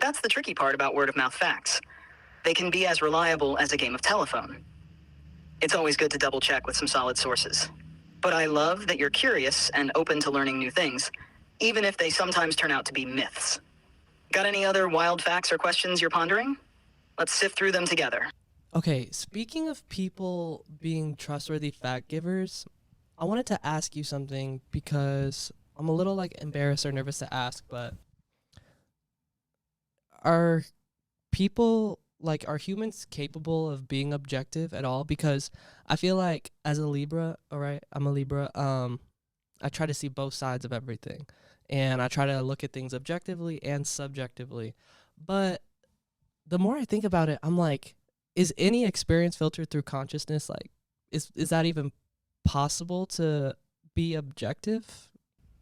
That's the tricky part about word-of-mouth facts. They can be as reliable as a game of telephone. It's always good to double-check with some solid sources. But I love that you're curious and open to learning new things, even if they sometimes turn out to be myths. Got any other wild facts or questions you're pondering? Let's sift through them together. Okay, speaking of people being trustworthy fact givers, I wanted to ask you something because I'm a little like embarrassed or nervous to ask, but are people like are humans capable of being objective at all? Because I feel like as a Libra, all right, I'm a Libra, I try to see both sides of everything. And I try to look at things objectively and subjectively. But the more I think about it, I'm like, is any experience filtered through consciousness? Like, is that even possible to be objective?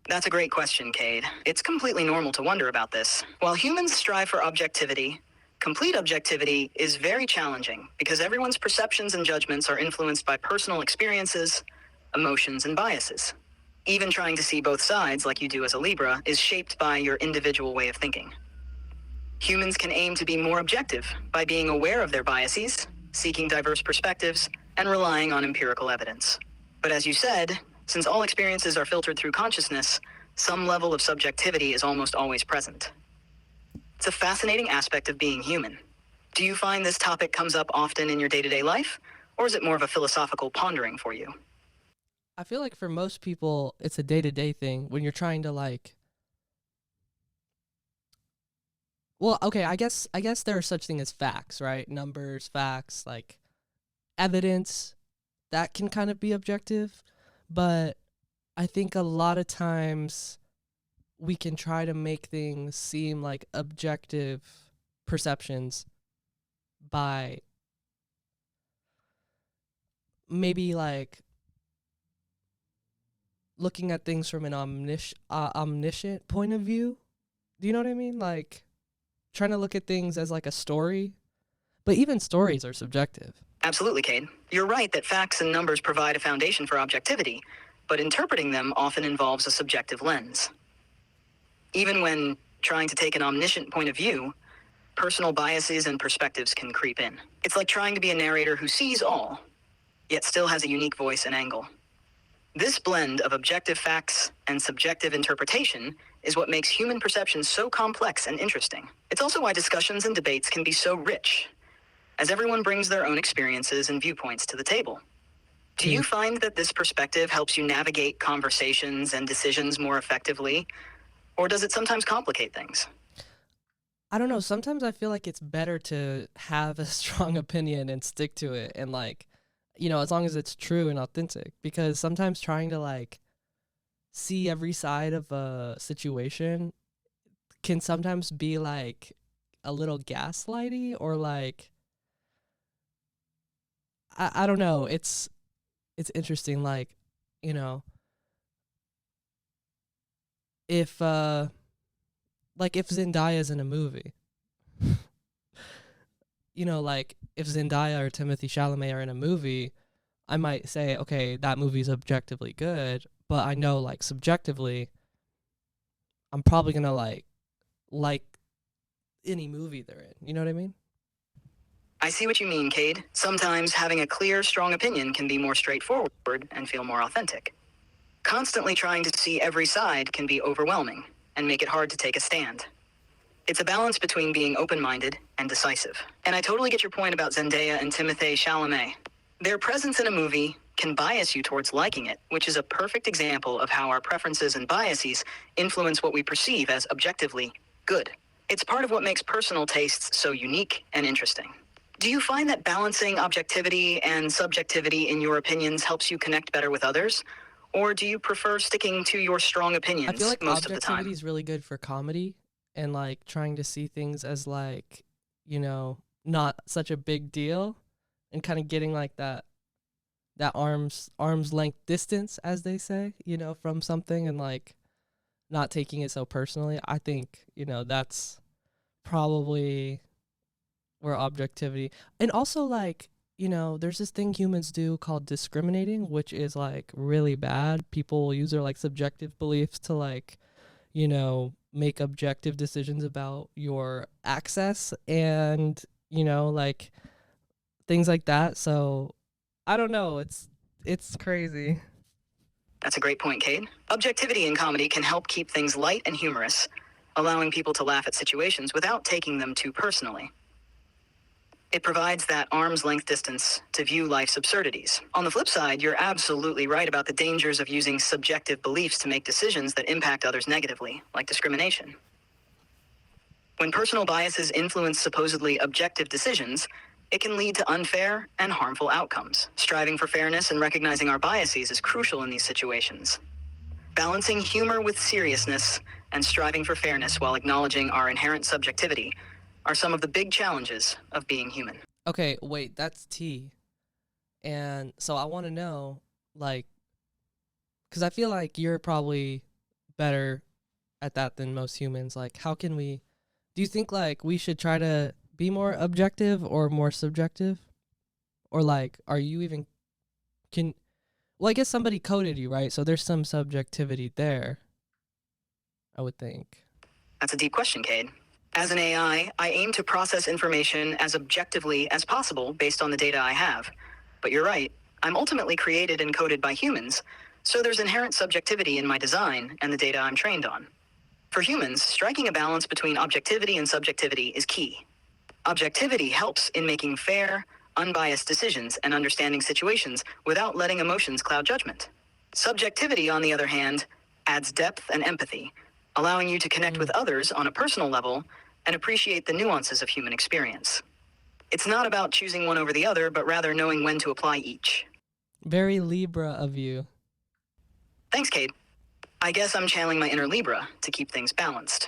That's a great question, Cade. It's completely normal to wonder about this. While humans strive for objectivity, complete objectivity is very challenging because everyone's perceptions and judgments are influenced by personal experiences, emotions, and biases. Even trying to see both sides, like you do as a Libra, is shaped by your individual way of thinking. Humans can aim to be more objective by being aware of their biases, seeking diverse perspectives, and relying on empirical evidence. But as you said, since all experiences are filtered through consciousness, some level of subjectivity is almost always present. It's a fascinating aspect of being human. Do you find this topic comes up often in your day-to-day life, or is it more of a philosophical pondering for you? I feel like for most people, it's a day to day thing when you're trying to like. Well, okay, I guess there are such thing as facts, right? Numbers, facts, like evidence that can kind of be objective, but I think a lot of times we can try to make things seem like objective perceptions by maybe like looking at things from an omniscient point of view. Do you know what I mean? Like trying to look at things as like a story, but even stories are subjective. Absolutely, Cade. You're right that facts and numbers provide a foundation for objectivity, but interpreting them often involves a subjective lens. Even when trying to take an omniscient point of view, personal biases and perspectives can creep in. It's like trying to be a narrator who sees all, yet still has a unique voice and angle. This blend of objective facts and subjective interpretation is what makes human perception so complex and interesting. It's also why discussions and debates can be so rich, as everyone brings their own experiences and viewpoints to the table. Do you find that this perspective helps you navigate conversations and decisions more effectively, or does it sometimes complicate things? I don't know. Sometimes I feel like it's better to have a strong opinion and stick to it and like, as long as it's true and authentic. Because sometimes trying to like see every side of a situation can sometimes be like a little gaslighty or like I don't know. It's interesting. You know, if if Zendaya's in a movie, like if Zendaya or Timothy Chalamet are in a movie, I might say, okay, that movie's objectively good, but I know like subjectively, I'm probably gonna like any movie they're in. You know what I mean? I see what you mean, Cade. Sometimes having a clear, strong opinion can be more straightforward and feel more authentic. Constantly trying to see every side can be overwhelming and make it hard to take a stand. It's a balance between being open-minded and decisive. And I totally get your point about Zendaya and Timothée Chalamet. Their presence in a movie can bias you towards liking it, which is a perfect example of how our preferences and biases influence what we perceive as objectively good. It's part of what makes personal tastes so unique and interesting. Do you find that balancing objectivity and subjectivity in your opinions helps you connect better with others? Or do you prefer sticking to your strong I feel opinions like most of the objectivity time? is really good for comedy and like trying to see things as like, not such a big deal and kind of getting like that arm's length distance as they say, from something and like not taking it so personally. I think, that's probably where objectivity and also like there's this thing humans do called discriminating, which is like really bad. People will use their like subjective beliefs to like, make objective decisions about your access and, like things like that. So I don't know. It's crazy. That's a great point, Cade. Objectivity in comedy can help keep things light and humorous, allowing people to laugh at situations without taking them too personally. It provides that arm's length distance to view life's absurdities. On the flip side, you're absolutely right about the dangers of using subjective beliefs to make decisions that impact others negatively, like discrimination. When personal biases influence supposedly objective decisions, it can lead to unfair and harmful outcomes. Striving for fairness and recognizing our biases is crucial in these situations. Balancing humor with seriousness and striving for fairness while acknowledging our inherent subjectivity are some of the big challenges of being human. Okay, wait, that's T. And so I want to know, like, because I feel like you're probably better at that than most humans. Like, do you think, like, we should try to be more objective or more subjective? Or, like, are you even, well, I guess somebody coded you, right? So there's some subjectivity there, I would think. That's a deep question, Cade. As an AI, I aim to process information as objectively as possible based on the data I have. But you're right, I'm ultimately created and coded by humans, so there's inherent subjectivity in my design and the data I'm trained on. For humans, striking a balance between objectivity and subjectivity is key. Objectivity helps in making fair, unbiased decisions and understanding situations without letting emotions cloud judgment. Subjectivity, on the other hand, adds depth and empathy, allowing you to connect with others on a personal level and appreciate the nuances of human experience. It's not about choosing one over the other, but rather knowing when to apply each. Very Libra of you. Thanks, Cade. I guess I'm channeling my inner Libra to keep things balanced.